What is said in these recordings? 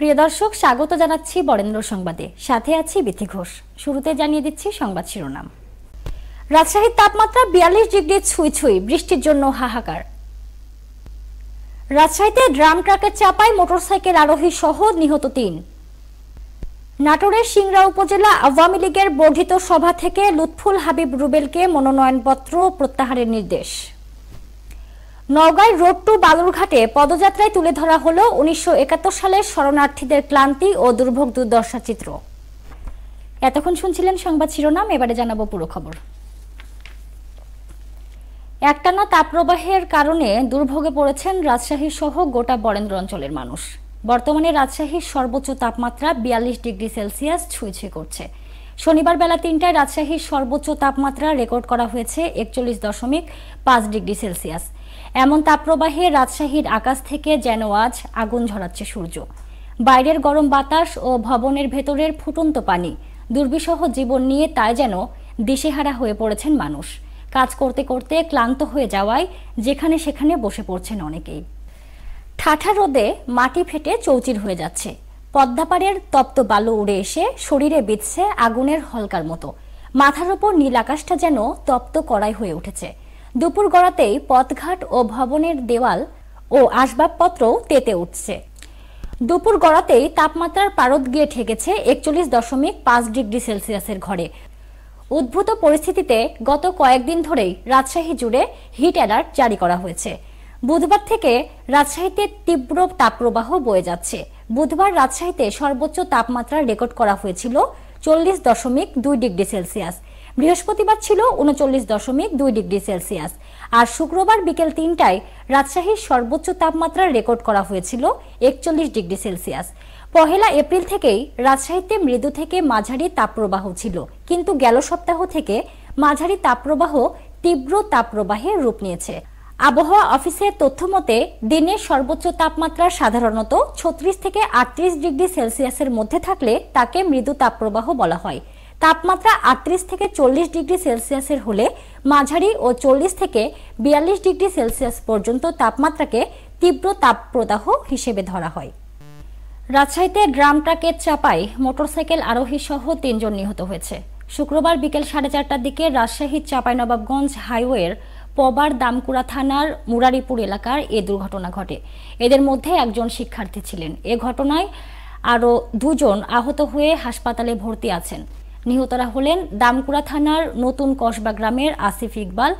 প্রিয় দর্শক, স্বাগত জানাচ্ছি বরেন্দ্র সংবাদে। সাথে আছি বিথি ঘোষ। শুরুতে জানিয়ে দিচ্ছি সংবাদ শিরোনাম। রাজশাহীর তাপমাত্রা 42 ডিগ্রি ছুঁই, বৃষ্টির জন্য হাহাকার। রাজশাহীতে ড্রাম ট্রাকের চাপায় মোটরসাইকেল আরোহী সহ নিহত 3। নাটোরের সিংড়া উপজেলা আওয়ামী লীগের বর্ধিত সভা থেকে লুৎফুল হাবিব রুবেলকে মনোনয়নপত্র প্রত্যাহারের নির্দেশ। নওগাঁয় রোড টু বালুরঘাটে পদযাত্রায় তুলে ধরা হলো 1971 সালের শরণার্থীদের ক্লান্তি ও দুর্ভোগ দুর্দশা চিত্র। এতক্ষণ শুনছিলেন সংবাদ শিরোনাম, এবারে জানাবো পুরো খবর। একটানা তাপপ্রবাহের কারণে দুর্ভোগে পড়েছেন রাজশাহী সহ গোটা বরেন্দ্র অঞ্চলের মানুষ। বর্তমানে রাজশাহীর সর্বোচ্চ তাপমাত্রা 42 ডিগ্রি সেলসিয়াস ছুঁই করছে। শনিবার বেলা 3টায় রাজশাহীর সর্বোচ্চ তাপমাত্রা রেকর্ড করা হয়েছে 41.5 ডিগ্রি সেলসিয়াস। এমন তাপপ্রবাহে রাজশাহীর আকাশ থেকে যেন আজ আগুন ঝরাচ্ছে সূর্য। বাইরের গরম বাতাস ও ভবনের ভেতরের ফুটন্ত পানি, দুর্বিষহ জীবন নিয়ে তাই যেন দিশেহারা হয়ে পড়েছেন মানুষ। কাজ করতে করতে ক্লান্ত হয়ে যাওয়ায় যেখানে সেখানে বসে পড়ছেন অনেকেই। ঠাঠা রোদে মাটি ফেটে চৌচির হয়ে যাচ্ছে। পদ্মাপাড়ের তপ্ত বালু উড়ে এসে শরীরে বিঁধছে আগুনের হলকার মতো। মাথার ওপর নীল আকাশটা যেন তপ্ত কড়াই হয়ে উঠেছে। দুপুর গড়াতেই পথঘাট ও ভবনের দেওয়াল ও আসবাবপত্রও তেতে উঠছে। দুপুর গড়াতেই তাপমাত্রার পারদ গিয়ে ঠেকেছে 41.5 ডিগ্রি সেলসিয়াসের ঘরে। উদ্ভূত পরিস্থিতিতে গত কয়েকদিন ধরেই রাজশাহী জুড়ে হিট অ্যালার্ট জারি করা হয়েছে। বুধবার থেকে রাজশাহীতে তীব্র তাপপ্রবাহ বয়ে যাচ্ছে। বুধবার রাজশাহীতে সর্বোচ্চ তাপমাত্রা রেকর্ড করা হয়েছিল 40.2 ডিগ্রি সেলসিয়াস। বৃহস্পতিবার ছিল 39.2 ডিগ্রি সেলসিয়াস। আর শুক্রবার বিকেল 3টায় রাজশাহীর সর্বোচ্চ তাপমাত্রা রেকর্ড করা হয়েছিল 41 ডিগ্রি সেলসিয়াস। 1 এপ্রিল থেকেই রাজশাহীতে মৃদু থেকে মাঝারি তাপপ্রবাহ ছিল, কিন্তু গেল সপ্তাহ থেকে মাঝারি তাপপ্রবাহ তীব্র তাপপ্রবাহে রূপ নিয়েছে। আবহাওয়া অফিসের তথ্য মতে দিনের সর্বোচ্চ তাপমাত্রা সাধারণত 36 থেকে 38 ডিগ্রি সেলসিয়াসের মধ্যে থাকলে তাকে মৃদু তাপপ্রবাহ বলা হয়। তাপমাত্রা 38 থেকে 40 ডিগ্রি সেলসিয়াসের হলে মাঝারি ও 40 থেকে 42 ডিগ্রি সেলসিয়াস পর্যন্ত তাপমাত্রাকে তীব্র তাপপ্রদাহ হিসেবে ধরা হয়। রাজশাহীতে ড্রাম ট্রাকের চাপায় মোটরসাইকেল আরোহী সহ 3 জন নিহত হয়েছে। শুক্রবার বিকেল 4:30টার দিকে রাজশাহীর চাঁপাইনবাবগঞ্জ হাইওয়ের পবার দামকুড়া থানার মুরারিপুর এলাকার এ দুর্ঘটনা ঘটে। এদের মধ্যে একজন শিক্ষার্থী ছিলেন। এ ঘটনায় আরও 2 জন আহত হয়ে হাসপাতালে ভর্তি আছেন। নিহতরা হলেন দামকুড়া থানার নতুন কসবা গ্রামের আসিফ ইকবাল,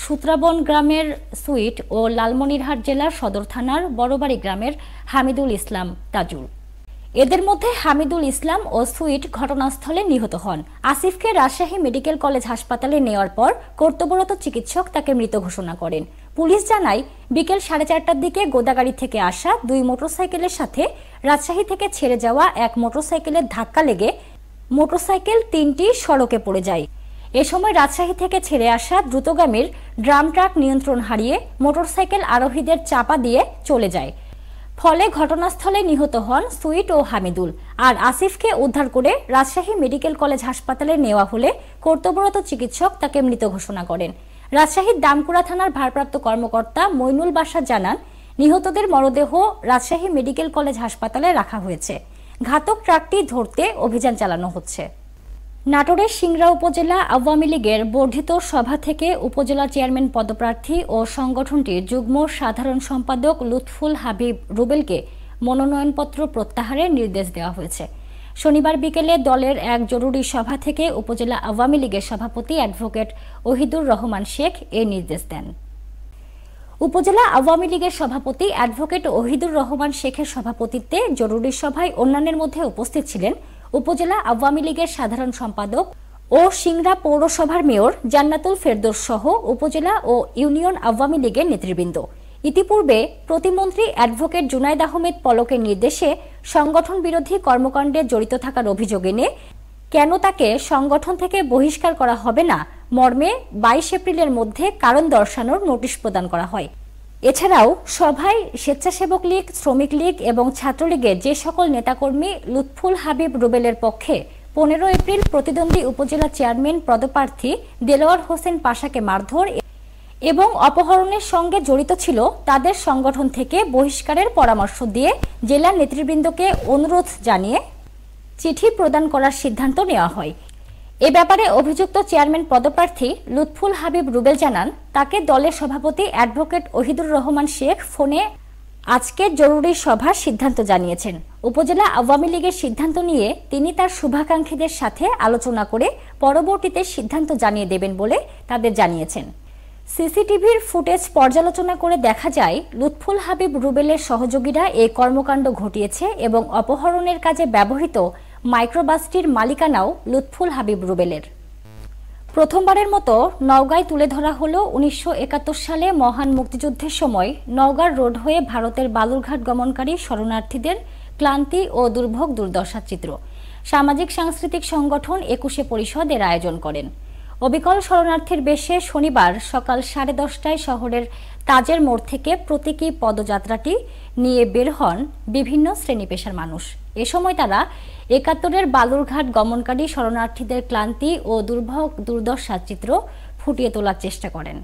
সূত্রাবন গ্রামের সুইট ও লালমনিরহাট জেলার সদর থানার বড়বাড়ি গ্রামের হামিদুল ইসলাম তাজুল। এদের মধ্যে হামিদুল ইসলাম ও সুইট ঘটনাস্থলে নিহত হন। আসিফকে রাজশাহী মেডিকেল কলেজ হাসপাতালে নেওয়ার পর কর্তব্যরত চিকিৎসক তাকে মৃত ঘোষণা করেন। পুলিশ জানায় বিকেল 4:30টার দিকে গোদাগাড়ি থেকে আসা 2 মোটরসাইকেলের সাথে রাজশাহী থেকে ছেড়ে যাওয়া এক মোটরসাইকেলের ধাক্কা লেগে মোটরসাইকেল 3টি সড়কে পড়ে যায়। এ সময় রাজশাহী থেকে ছেড়ে আসা দ্রুতগামীর ড্রাম ট্রাক নিয়ন্ত্রণ হারিয়ে মোটরসাইকেল আরোহীদের চাপা দিয়ে চলে যায়। ফলে ঘটনাস্থলে নিহত হন সুইট ও হামিদুল। আর আসিফকে উদ্ধার করে রাজশাহী মেডিকেল কলেজ হাসপাতালে নেওয়া হলে কর্তব্যরত চিকিৎসক তাকে মৃত ঘোষণা করেন। রাজশাহীর দামকুড়া থানার ভারপ্রাপ্ত কর্মকর্তা মইনুল বাশার জানান, নিহতদের মরদেহ রাজশাহী মেডিকেল কলেজ হাসপাতালে রাখা হয়েছে। ঘাতক ট্রাকটি ধরতে অভিযান চালানো হচ্ছে। নাটোরের সিংড়া উপজেলা আওয়ামী লীগের বর্ধিত সভা থেকে উপজেলা চেয়ারম্যান পদপ্রার্থী ও সংগঠনটির যুগ্ম সাধারণ সম্পাদক লুৎফুল হাবিব রুবেলকে মনোনয়নপত্র প্রত্যাহারের নির্দেশ দেওয়া হয়েছে। শনিবার বিকেলে দলের এক জরুরি সভা থেকে উপজেলা আওয়ামী লীগের সভাপতি অ্যাডভোকেট ওহিদুর রহমান শেখ এই নির্দেশ দেন। উপজেলা আওয়ামী লীগের সভাপতি অ্যাডভোকেট ওহিদুর রহমান শেখের সভাপতিত্বে জরুরি সভায় অন্যান্যের মধ্যে উপস্থিত ছিলেন উপজেলা আওয়ামী লীগের সাধারণ সম্পাদক ও সিংড়া পৌরসভার মেয়র জান্নাতুল ফেরদৌস সহ উপজেলা ও ইউনিয়ন আওয়ামী লীগের নেতৃবৃন্দ। ইতিপূর্বে প্রতিমন্ত্রী অ্যাডভোকেট জুনাইদ আহমেদ পলকের নির্দেশে সংগঠন বিরোধী কর্মকাণ্ডে জড়িত থাকার অভিযোগ এনে কেন তাকে সংগঠন থেকে বহিষ্কার করা হবে না মর্মে 22 এপ্রিলের মধ্যে কারণ দর্শানোর নোটিশ প্রদান করা হয়। এছাড়াও সভায় স্বেচ্ছাসেবক লীগ, শ্রমিক লীগ এবং ছাত্রলীগের যে সকল নেতাকর্মী লুৎফুল হাবিব রুবেলের পক্ষে 15 এপ্রিল প্রতিদ্বন্দ্বী উপজেলা চেয়ারম্যান পদপ্রার্থী দেলোয়ার হোসেন পাশাকে মারধর এবং অপহরণের সঙ্গে জড়িত ছিল তাদের সংগঠন থেকে বহিষ্কারের পরামর্শ দিয়ে জেলা নেতৃবৃন্দকে অনুরোধ জানিয়ে চিঠি প্রদান করার সিদ্ধান্ত নেওয়া হয়। এ ব্যাপারে অভিযুক্ত চেয়ারম্যান পদপ্রার্থী লুৎফুল হাবিব রুবেল জানান, তাকে দলের সভাপতি অ্যাডভোকেট ওহিদুর রহমান শেখ ফোনে আজকে জরুরি সভার সিদ্ধান্ত জানিয়েছেন। উপজেলা আওয়ামী লীগের সিদ্ধান্ত নিয়ে তিনি তার শুভাকাঙ্ক্ষীদের সাথে আলোচনা করে পরবর্তীতে সিদ্ধান্ত জানিয়ে দেবেন বলে তাদের জানিয়েছেন। সিসিটিভির ফুটেজ পর্যালোচনা করে দেখা যায়, লুৎফুল হাবিব রুবেলের সহযোগীরা এই কর্মকাণ্ড ঘটিয়েছে এবং অপহরণের কাজে ব্যবহৃত মাইক্রোবাসটির মালিকানাও লুৎফুল হাবিব রুবেলের। প্রথমবারের মতো নওগাঁয় তুলে ধরা হলো 1971 সালে মহান মুক্তিযুদ্ধের সময় নওগাঁ রোড হয়ে ভারতের বালুরঘাট গমনকারী শরণার্থীদের ক্লান্তি ও দুর্ভোগ দুর্দশার চিত্র। সামাজিক সাংস্কৃতিক সংগঠন 21শে পরিষদ এর আয়োজন করেন। অবিকল শরণার্থীর বেশে শনিবার সকাল 10:30টায় শহরের তাজের মোড় থেকে প্রতীকী পদযাত্রাটি নিয়ে বের হন বিভিন্ন শ্রেণী পেশার মানুষ। এ সময় তারা 71-এর বালুরঘাট গমনকারী শরণার্থীদের ক্লান্তি ও দুর্ভোগ দুর্দশার চিত্র ফুটিয়ে তোলার চেষ্টা করেন।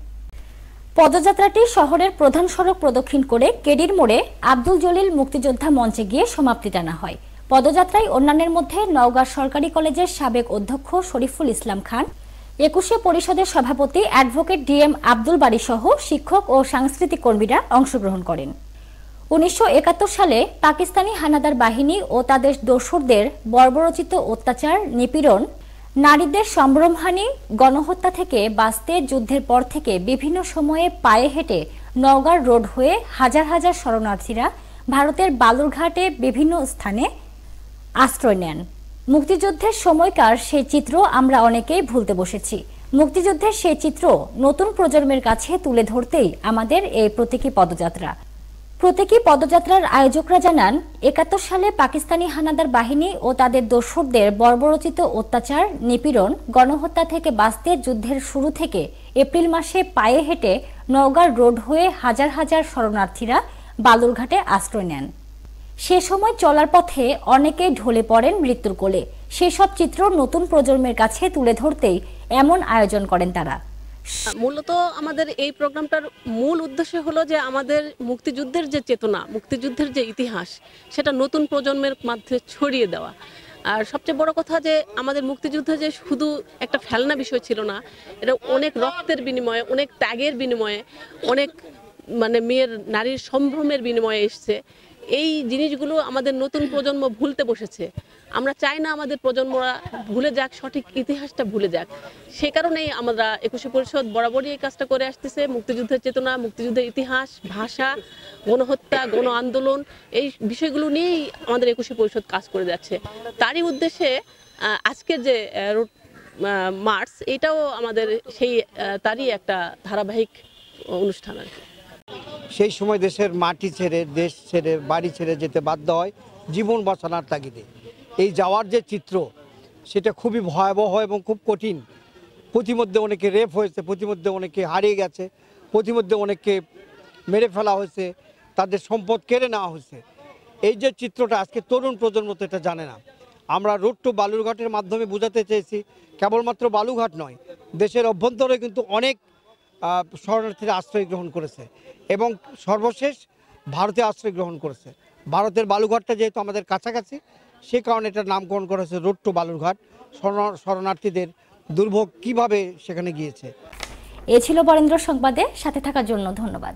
পদযাত্রাটি শহরের প্রধান সড়ক প্রদক্ষিণ করে কেডির মোড়ে আব্দুল জলিল মুক্তিযোদ্ধা মঞ্চে গিয়ে সমাপ্তি টানা হয়। পদযাত্রায় অন্যান্যের মধ্যে নওগাঁ সরকারি কলেজের সাবেক অধ্যক্ষ শরীফুল ইসলাম খান, 21শে পরিষদের সভাপতি অ্যাডভোকেট ডিএম আব্দুল বারী সহ শিক্ষক ও সাংস্কৃতিক কর্মীরা অংশগ্রহণ করেন। 1971 সালে পাকিস্তানি হানাদার বাহিনী ও তাদের দোসরদের বর্বরোচিত অত্যাচার, নিপীড়ন, নারীদের সম্ভ্রমহানি, গণহত্যা থেকে বাঁচতে যুদ্ধের পর থেকে বিভিন্ন সময়ে পায়ে হেঁটে নওগাঁ রোড হয়ে হাজার হাজার শরণার্থীরা ভারতের বালুরঘাটে বিভিন্ন স্থানে আশ্রয় নেন। মুক্তিযুদ্ধের সময়কার সেই চিত্র আমরা অনেকেই ভুলতে বসেছি। মুক্তিযুদ্ধের সেই চিত্র নতুন প্রজন্মের কাছে তুলে ধরতেই আমাদের এই প্রতীকী পদযাত্রা। প্রতীকী পদযাত্রার আয়োজকরা জানান, 71 সালে পাকিস্তানি হানাদার বাহিনী ও তাদের দোসরদের বর্বরোচিত অত্যাচার, নিপীড়ন, গণহত্যা থেকে বাঁচতে যুদ্ধের শুরু থেকে এপ্রিল মাসে পায়ে হেঁটে নওগাঁ রোড হয়ে হাজার হাজার শরণার্থীরা বালুরঘাটে আশ্রয় নেন। সে সময় চলার পথে অনেকেই ঢলে পড়েন মৃত্যুর কোলে। সেসব চিত্র নতুন প্রজন্মের কাছে তুলে ধরতেই এমন আয়োজন করেন তারা। মূলত আমাদের এই প্রোগ্রামটার মূল উদ্দেশ্য হলো যে আমাদের মুক্তিযুদ্ধের যে চেতনা, মুক্তিযুদ্ধের যে ইতিহাস, সেটা নতুন প্রজন্মের মধ্যে ছড়িয়ে দেওয়া। আর সবচেয়ে বড় কথা যে আমাদের মুক্তিযুদ্ধ যে শুধু একটা ফেলনা বিষয় ছিল না, এটা অনেক রক্তের বিনিময়ে, অনেক ত্যাগের বিনিময়ে, অনেক মেয়ের নারীর সম্ভ্রমের বিনিময়ে এসছে। এই জিনিসগুলো আমাদের নতুন প্রজন্ম ভুলতে বসেছে। আমরা চাই না আমাদের প্রজন্মরা ভুলে যাক, সঠিক ইতিহাসটা ভুলে যাক। সে কারণেই আমরা 21শে পরিষদ বরাবরই এই কাজটা করে আসতেছে। মুক্তিযুদ্ধের চেতনা, মুক্তিযুদ্ধের ইতিহাস, ভাষা, গণহত্যা, গণ আন্দোলন, এই বিষয়গুলো নিয়েই আমাদের 21শে পরিষদ কাজ করে যাচ্ছে। তারই উদ্দেশ্যে আজকের যে মার্চ, এটাও আমাদের সেই তারই একটা ধারাবাহিক অনুষ্ঠান আর কি। সেই সময় দেশের মাটি ছেড়ে, দেশ ছেড়ে, বাড়ি ছেড়ে যেতে বাধ্য হয় জীবন বাঁচানোর তাগিদে। এই যাওয়ার যে চিত্র, সেটা খুবই ভয়াবহ এবং খুব কঠিন। প্রতিমধ্যে অনেকে রেপ হয়েছে, প্রতিমধ্যে অনেকে হারিয়ে গেছে, প্রতিমধ্যে অনেককে মেরে ফেলা হয়েছে, তাদের সম্পদ কেড়ে নেওয়া হয়েছে। এই যে চিত্রটা আজকে তরুণ প্রজন্ম তো এটা জানে না। আমরা রোড টু বালুরঘাটের মাধ্যমে বোঝাতে চেয়েছি, কেবলমাত্র বালুঘাট নয়, দেশের অভ্যন্তরে কিন্তু অনেক শরণার্থীরা আশ্রয় গ্রহণ করেছে এবং সর্বশেষ ভারতে আশ্রয় গ্রহণ করেছে। ভারতের বালুঘাটটা যেহেতু আমাদের কাছাকাছি, সে কারণে এটার নামকরণ করা হয়েছে রোড টু বালুরঘাট। শরণার্থীদের দুর্ভোগ কিভাবে সেখানে গিয়েছে। এ ছিল বরেন্দ্র সংবাদে, সাথে থাকার জন্য ধন্যবাদ।